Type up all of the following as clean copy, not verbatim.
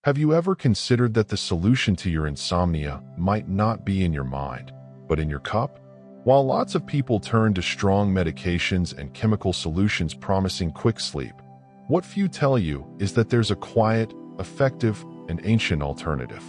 Have you ever considered that the solution to your insomnia might not be in your mind, but in your cup? While lots of people turn to strong medications and chemical solutions promising quick sleep, what few tell you is that there's a quiet, effective, and ancient alternative.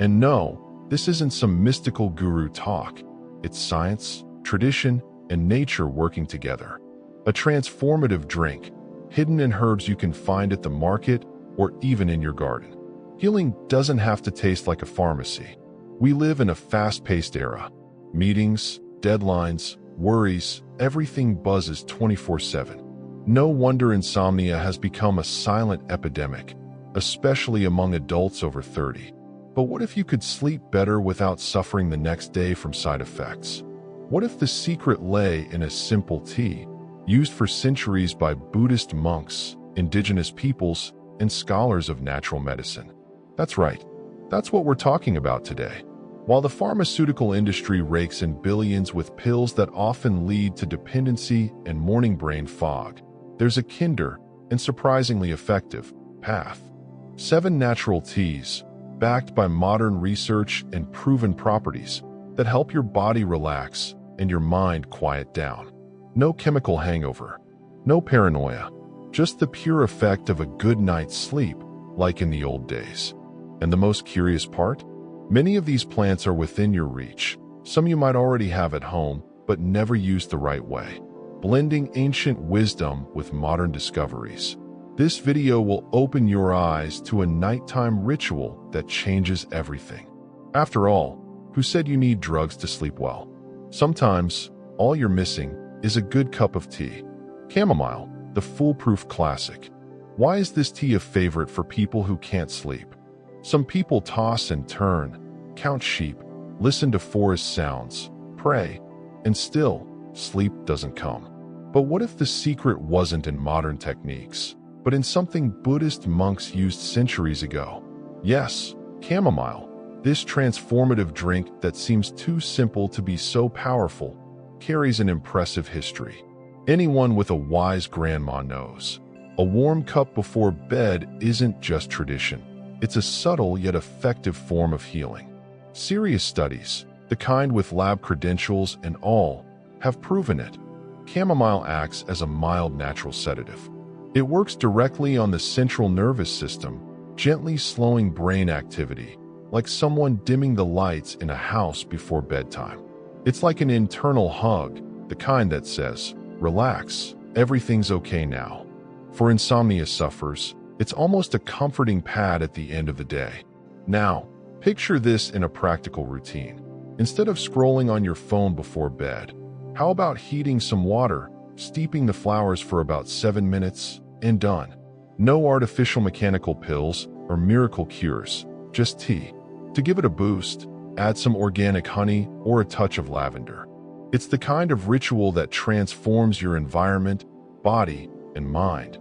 And no, this isn't some mystical guru talk. It's science, tradition, and nature working together. A transformative drink, hidden in herbs you can find at the market or even in your garden. Healing doesn't have to taste like a pharmacy. We live in a fast-paced era. Meetings, deadlines, worries, everything buzzes 24/7. No wonder insomnia has become a silent epidemic, especially among adults over 30. But what if you could sleep better without suffering the next day from side effects? What if the secret lay in a simple tea, used for centuries by Buddhist monks, indigenous peoples, and scholars of natural medicine? That's right. That's what we're talking about today. While the pharmaceutical industry rakes in billions with pills that often lead to dependency and morning brain fog, there's a kinder and surprisingly effective path. 7 natural teas, backed by modern research and proven properties that help your body relax and your mind quiet down. No chemical hangover, no paranoia, just the pure effect of a good night's sleep, like in the old days. And the most curious part? Many of these plants are within your reach. Some you might already have at home, but never used the right way. Blending ancient wisdom with modern discoveries. This video will open your eyes to a nighttime ritual that changes everything. After all, who said you need drugs to sleep well? Sometimes, all you're missing is a good cup of tea. Chamomile, the foolproof classic. Why is this tea a favorite for people who can't sleep? Some people toss and turn, count sheep, listen to forest sounds, pray, and still, sleep doesn't come. But what if the secret wasn't in modern techniques, but in something Buddhist monks used centuries ago? Yes, chamomile, this transformative drink that seems too simple to be so powerful, carries an impressive history. Anyone with a wise grandma knows. A warm cup before bed isn't just tradition. It's a subtle yet effective form of healing. Serious studies, the kind with lab credentials and all, have proven it. Chamomile acts as a mild natural sedative. It works directly on the central nervous system, gently slowing brain activity, like someone dimming the lights in a house before bedtime. It's like an internal hug, the kind that says, "Relax, everything's okay now." For insomnia sufferers, it's almost a comforting pad at the end of the day. Now, picture this in a practical routine. Instead of scrolling on your phone before bed, how about heating some water, steeping the flowers for about 7 minutes, and done? No artificial mechanical pills or miracle cures, just tea. To give it a boost, add some organic honey or a touch of lavender. It's the kind of ritual that transforms your environment, body, and mind.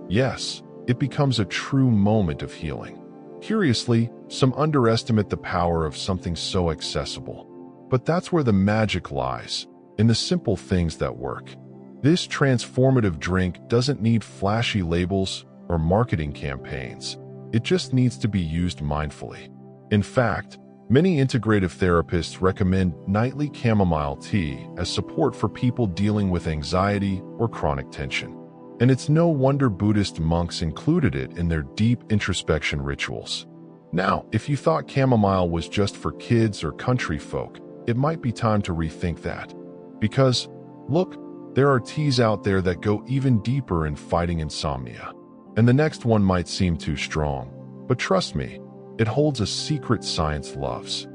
Yes, it becomes a true moment of healing. Curiously, some underestimate the power of something so accessible. But that's where the magic lies, in the simple things that work. This transformative drink doesn't need flashy labels or marketing campaigns. It just needs to be used mindfully. In fact, many integrative therapists recommend nightly chamomile tea as support for people dealing with anxiety or chronic tension. And it's no wonder Buddhist monks included it in their deep introspection rituals. Now, if you thought chamomile was just for kids or country folk, it might be time to rethink that. Because, look, there are teas out there that go even deeper in fighting insomnia. And the next one might seem too strong, but trust me, it holds a secret science loves.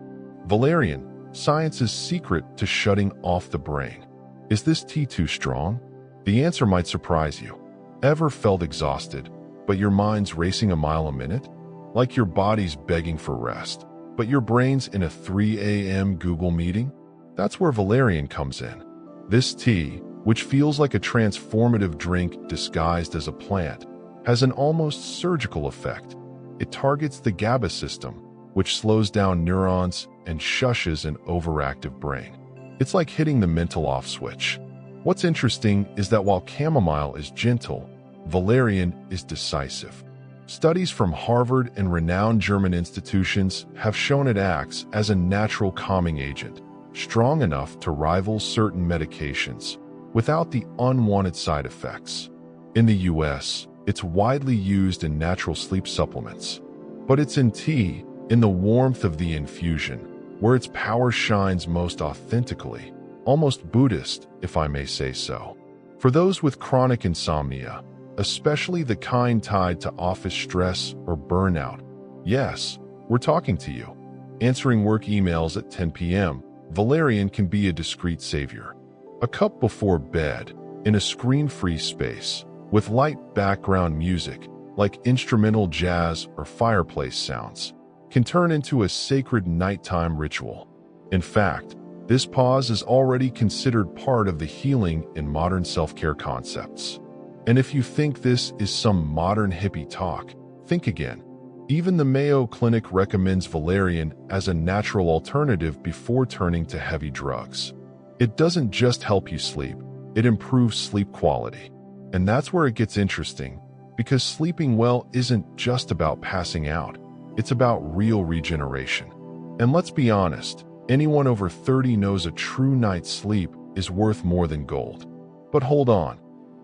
Valerian, science's secret to shutting off the brain. Is this tea too strong? The answer might surprise you. Ever felt exhausted, but your mind's racing a mile a minute? Like your body's begging for rest, but your brain's in a 3 a.m. Google meeting? That's where Valerian comes in. This tea, which feels like a transformative drink disguised as a plant, has an almost surgical effect. It targets the GABA system, which slows down neurons and shushes an overactive brain. It's like hitting the mental off switch. What's interesting is that while chamomile is gentle, Valerian is decisive. Studies from Harvard and renowned German institutions have shown it acts as a natural calming agent, strong enough to rival certain medications, without the unwanted side effects. In the US, it's widely used in natural sleep supplements, but it's in tea, in the warmth of the infusion, where its power shines most authentically, almost Buddhist, if I may say so. For those with chronic insomnia, especially the kind tied to office stress or burnout, yes, we're talking to you. Answering work emails at 10 p.m., Valerian can be a discreet savior. A cup before bed, in a screen-free space, with light background music, like instrumental jazz or fireplace sounds, can turn into a sacred nighttime ritual. In fact, this pause is already considered part of the healing in modern self-care concepts. And if you think this is some modern hippie talk, think again. Even the Mayo Clinic recommends valerian as a natural alternative before turning to heavy drugs. It doesn't just help you sleep, it improves sleep quality. And that's where it gets interesting, because sleeping well isn't just about passing out, it's about real regeneration. And let's be honest, anyone over 30 knows a true night's sleep is worth more than gold. But hold on,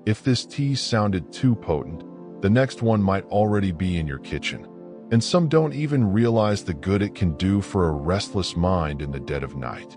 if this tea sounded too potent, the next one might already be in your kitchen. And some don't even realize the good it can do for a restless mind in the dead of night.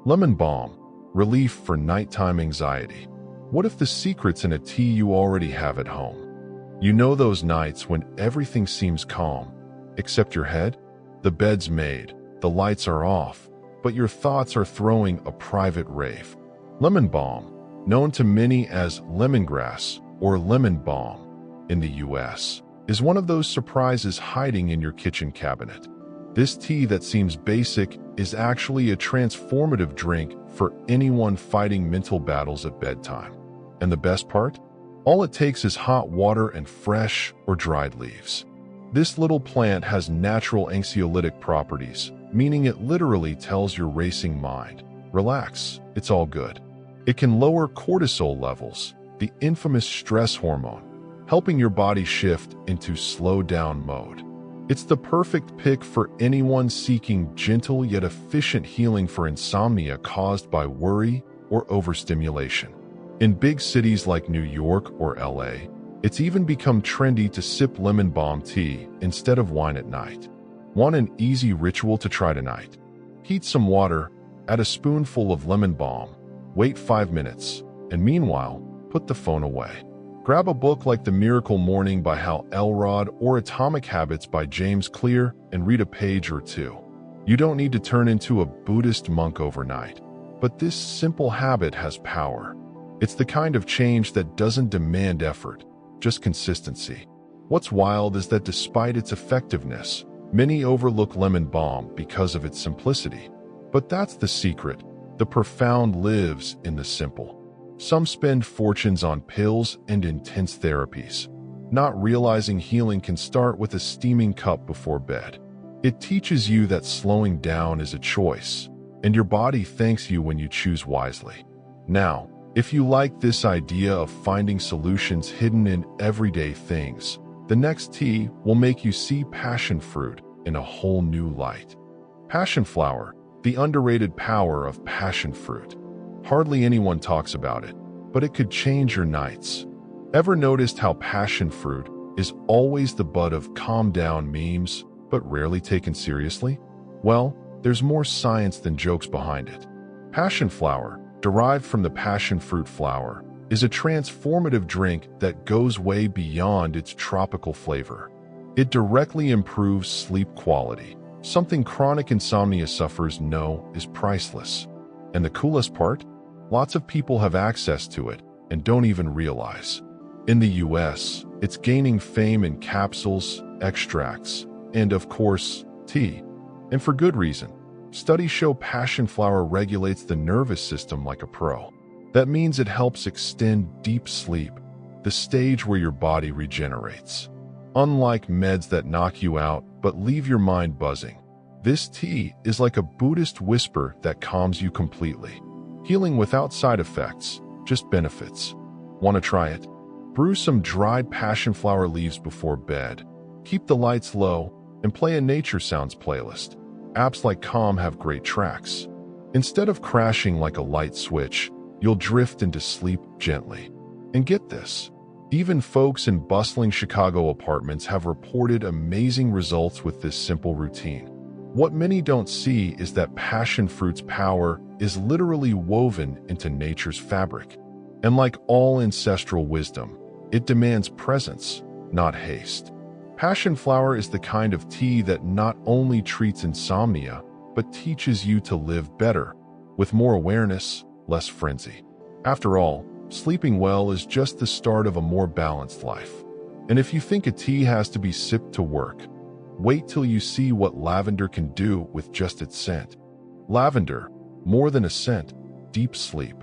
Lemon balm, relief for nighttime anxiety. What if the secret's in a tea you already have at home? You know those nights when everything seems calm, except your head? The bed's made, the lights are off, but your thoughts are throwing a private rave. Lemon balm, known to many as lemongrass or lemon balm in the US, is one of those surprises hiding in your kitchen cabinet. This tea that seems basic is actually a transformative drink for anyone fighting mental battles at bedtime. And the best part? All it takes is hot water and fresh or dried leaves. This little plant has natural anxiolytic properties, meaning it literally tells your racing mind, relax, it's all good. It can lower cortisol levels, the infamous stress hormone, helping your body shift into slow-down mode. It's the perfect pick for anyone seeking gentle yet efficient healing for insomnia caused by worry or overstimulation. In big cities like New York or LA, it's even become trendy to sip lemon balm tea instead of wine at night. Want an easy ritual to try tonight? Heat some water, add a spoonful of lemon balm, wait 5 minutes, and meanwhile, put the phone away. Grab a book like The Miracle Morning by Hal Elrod or Atomic Habits by James Clear and read a page or two. You don't need to turn into a Buddhist monk overnight, but this simple habit has power. It's the kind of change that doesn't demand effort, just consistency. What's wild is that despite its effectiveness, many overlook lemon balm because of its simplicity. But that's the secret. The profound lives in the simple. Some spend fortunes on pills and intense therapies, not realizing healing can start with a steaming cup before bed. It teaches you that slowing down is a choice, and your body thanks you when you choose wisely. Now, if you like this idea of finding solutions hidden in everyday things, the next tea will make you see passion fruit in a whole new light. Passionflower, the underrated power of passion fruit. Hardly anyone talks about it, but it could change your nights. Ever noticed how passion fruit is always the butt of calm down memes, but rarely taken seriously? Well, there's more science than jokes behind it. Passionflower, derived from the passion fruit flower, is a transformative drink that goes way beyond its tropical flavor. It directly improves sleep quality, something chronic insomnia sufferers know is priceless. And the coolest part? Lots of people have access to it and don't even realize. In the US, it's gaining fame in capsules, extracts, and of course, tea. And for good reason. Studies show passionflower regulates the nervous system like a pro. That means it helps extend deep sleep, the stage where your body regenerates. Unlike meds that knock you out but leave your mind buzzing, this tea is like a Buddhist whisper that calms you completely. Healing without side effects, just benefits. Want to try it? Brew some dried passionflower leaves before bed. Keep the lights low and play a nature sounds playlist. Apps like Calm have great tracks. Instead of crashing like a light switch, you'll drift into sleep gently. And get this, even folks in bustling Chicago apartments have reported amazing results with this simple routine. What many don't see is that passion fruit's power is literally woven into nature's fabric. And like all ancestral wisdom, it demands presence, not haste. Passionflower is the kind of tea that not only treats insomnia, but teaches you to live better, with more awareness, less frenzy. After all, sleeping well is just the start of a more balanced life. And if you think a tea has to be sipped to work, wait till you see what lavender can do with just its scent. Lavender, more than a scent, deep sleep.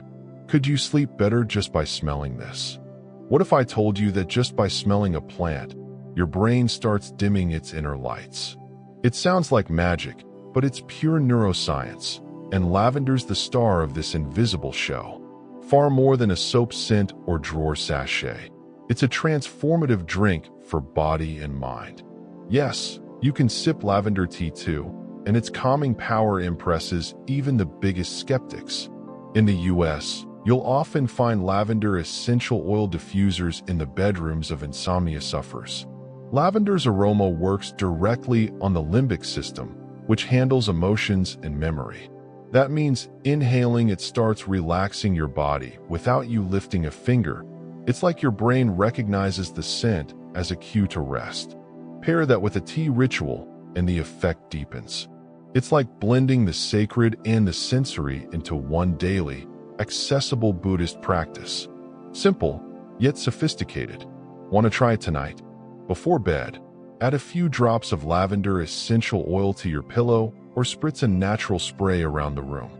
Could you sleep better just by smelling this? What if I told you that just by smelling a plant, your brain starts dimming its inner lights? It sounds like magic, but it's pure neuroscience, and lavender's the star of this invisible show. Far more than a soap scent or drawer sachet. It's a transformative drink for body and mind. Yes, you can sip lavender tea too, and its calming power impresses even the biggest skeptics. In the US, you'll often find lavender essential oil diffusers in the bedrooms of insomnia sufferers. Lavender's aroma works directly on the limbic system, which handles emotions and memory. That means inhaling it starts relaxing your body without you lifting a finger. It's like your brain recognizes the scent as a cue to rest. Pair that with a tea ritual, and the effect deepens. It's like blending the sacred and the sensory into one daily, accessible Buddhist practice. Simple, yet sophisticated. Want to try it tonight? Before bed, add a few drops of lavender essential oil to your pillow or spritz a natural spray around the room.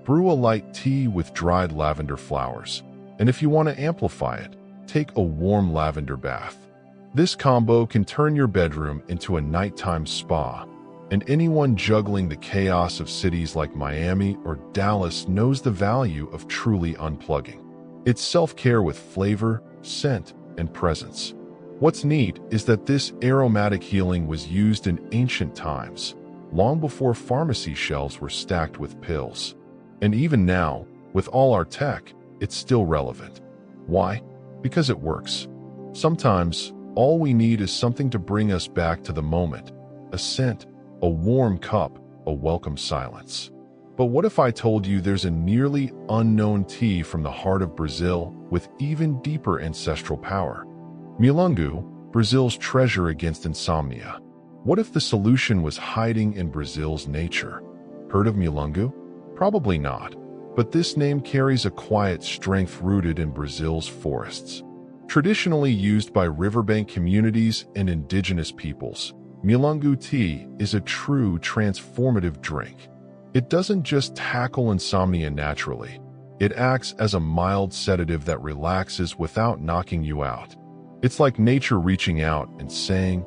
Brew a light tea with dried lavender flowers. And if you want to amplify it, take a warm lavender bath. This combo can turn your bedroom into a nighttime spa, and anyone juggling the chaos of cities like Miami or Dallas knows the value of truly unplugging. It's self-care with flavor, scent, and presence. What's neat is that this aromatic healing was used in ancient times, long before pharmacy shelves were stacked with pills. And even now, with all our tech, it's still relevant. Why? Because it works. Sometimes, all we need is something to bring us back to the moment. A scent, a warm cup, a welcome silence. But what if I told you there's a nearly unknown tea from the heart of Brazil with even deeper ancestral power? Mulungu, Brazil's treasure against insomnia. What if the solution was hiding in Brazil's nature? Heard of Mulungu? Probably not. But this name carries a quiet strength rooted in Brazil's forests. Traditionally used by riverbank communities and indigenous peoples, Mulungu tea is a true transformative drink. It doesn't just tackle insomnia naturally. It acts as a mild sedative that relaxes without knocking you out. It's like nature reaching out and saying,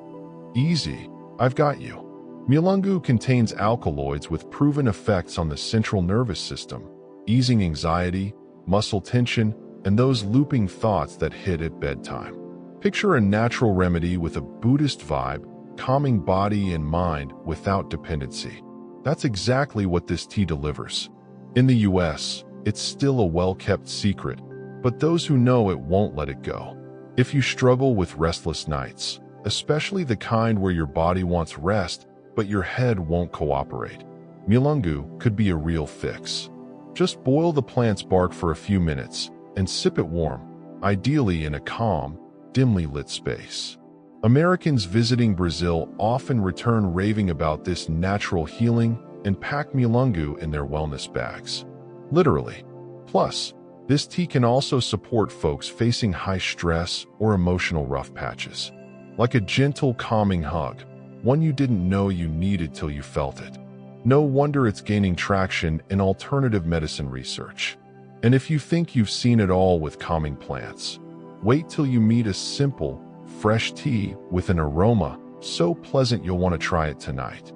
"Easy, I've got you." Mulungu contains alkaloids with proven effects on the central nervous system, easing anxiety, muscle tension, and those looping thoughts that hit at bedtime. Picture a natural remedy with a Buddhist vibe, calming body and mind without dependency. That's exactly what this tea delivers. In the US, it's still a well-kept secret, but those who know it won't let it go. If you struggle with restless nights, especially the kind where your body wants rest, but your head won't cooperate, Mulungu could be a real fix. Just boil the plant's bark for a few minutes and sip it warm, ideally in a calm, dimly lit space. Americans visiting Brazil often return raving about this natural healing and pack Mulungu in their wellness bags. Literally. Plus, this tea can also support folks facing high stress or emotional rough patches. Like a gentle, calming hug, one you didn't know you needed till you felt it. No wonder it's gaining traction in alternative medicine research. And if you think you've seen it all with calming plants, wait till you meet a simple, fresh tea with an aroma so pleasant you'll want to try it tonight.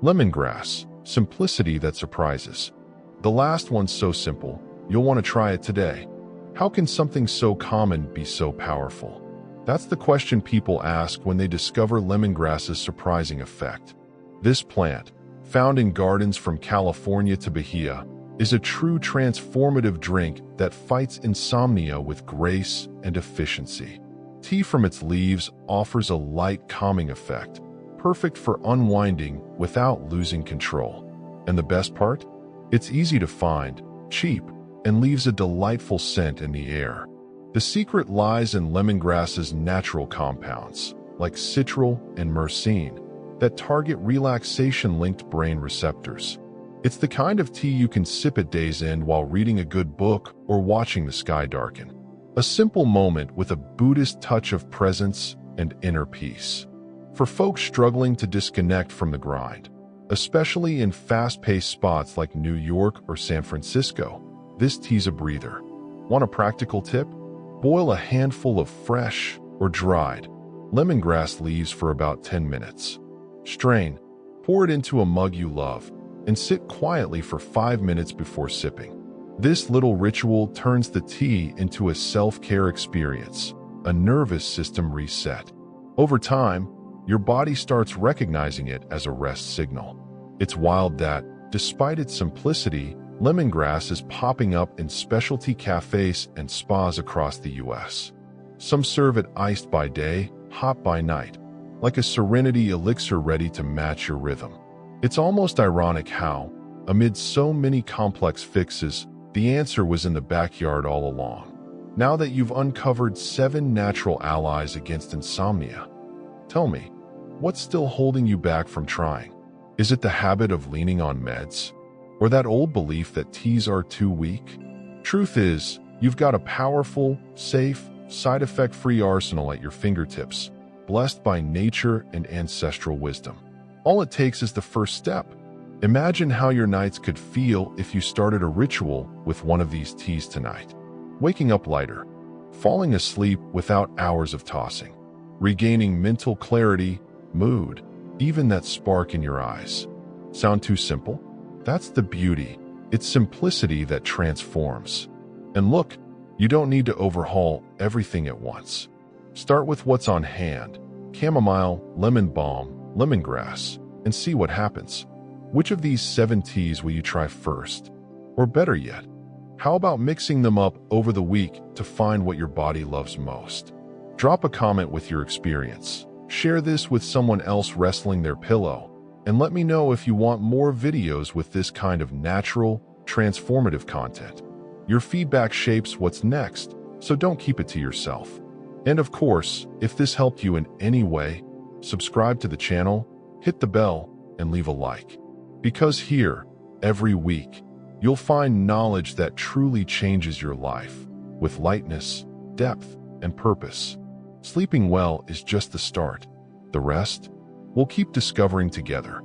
Lemongrass, simplicity that surprises. The last one's so simple, you'll want to try it today. How can something so common be so powerful? That's the question people ask when they discover lemongrass's surprising effect. This plant, found in gardens from California to Bahia, is a true transformative drink that fights insomnia with grace and efficiency. Tea from its leaves offers a light, calming effect, perfect for unwinding without losing control. And the best part? It's easy to find, cheap, and leaves a delightful scent in the air. The secret lies in lemongrass's natural compounds, like citral and myrcene, that target relaxation-linked brain receptors. It's the kind of tea you can sip at day's end while reading a good book or watching the sky darken. A simple moment with a Buddhist touch of presence and inner peace. For folks struggling to disconnect from the grind, especially in fast-paced spots like New York or San Francisco, this tea's a breather. Want a practical tip? Boil a handful of fresh or dried lemongrass leaves for about 10 minutes. Strain, pour it into a mug you love, and sit quietly for 5 minutes before sipping. This little ritual turns the tea into a self-care experience, a nervous system reset. Over time, your body starts recognizing it as a rest signal. It's wild that, despite its simplicity, lemongrass is popping up in specialty cafes and spas across the US. Some serve it iced by day, hot by night, like a serenity elixir ready to match your rhythm. It's almost ironic how, amid so many complex fixes, the answer was in the backyard all along. Now that you've uncovered 7 natural allies against insomnia, tell me, what's still holding you back from trying? Is it the habit of leaning on meds? Or that old belief that teas are too weak? Truth is, you've got a powerful, safe, side effect-free arsenal at your fingertips, blessed by nature and ancestral wisdom. All it takes is the first step. Imagine how your nights could feel if you started a ritual with one of these teas tonight. Waking up lighter, falling asleep without hours of tossing, regaining mental clarity, mood, even that spark in your eyes. Sound too simple? That's the beauty. It's simplicity that transforms. And look, you don't need to overhaul everything at once. Start with what's on hand: chamomile, lemon balm, lemongrass, and see what happens. Which of these 7 teas will you try first? Or better yet, how about mixing them up over the week to find what your body loves most? Drop a comment with your experience. Share this with someone else wrestling their pillow, and let me know if you want more videos with this kind of natural, transformative content. Your feedback shapes what's next, so don't keep it to yourself. And of course, if this helped you in any way, subscribe to the channel, hit the bell, and leave a like. Because here, every week, you'll find knowledge that truly changes your life, with lightness, depth, and purpose. Sleeping well is just the start. The rest, we'll keep discovering together.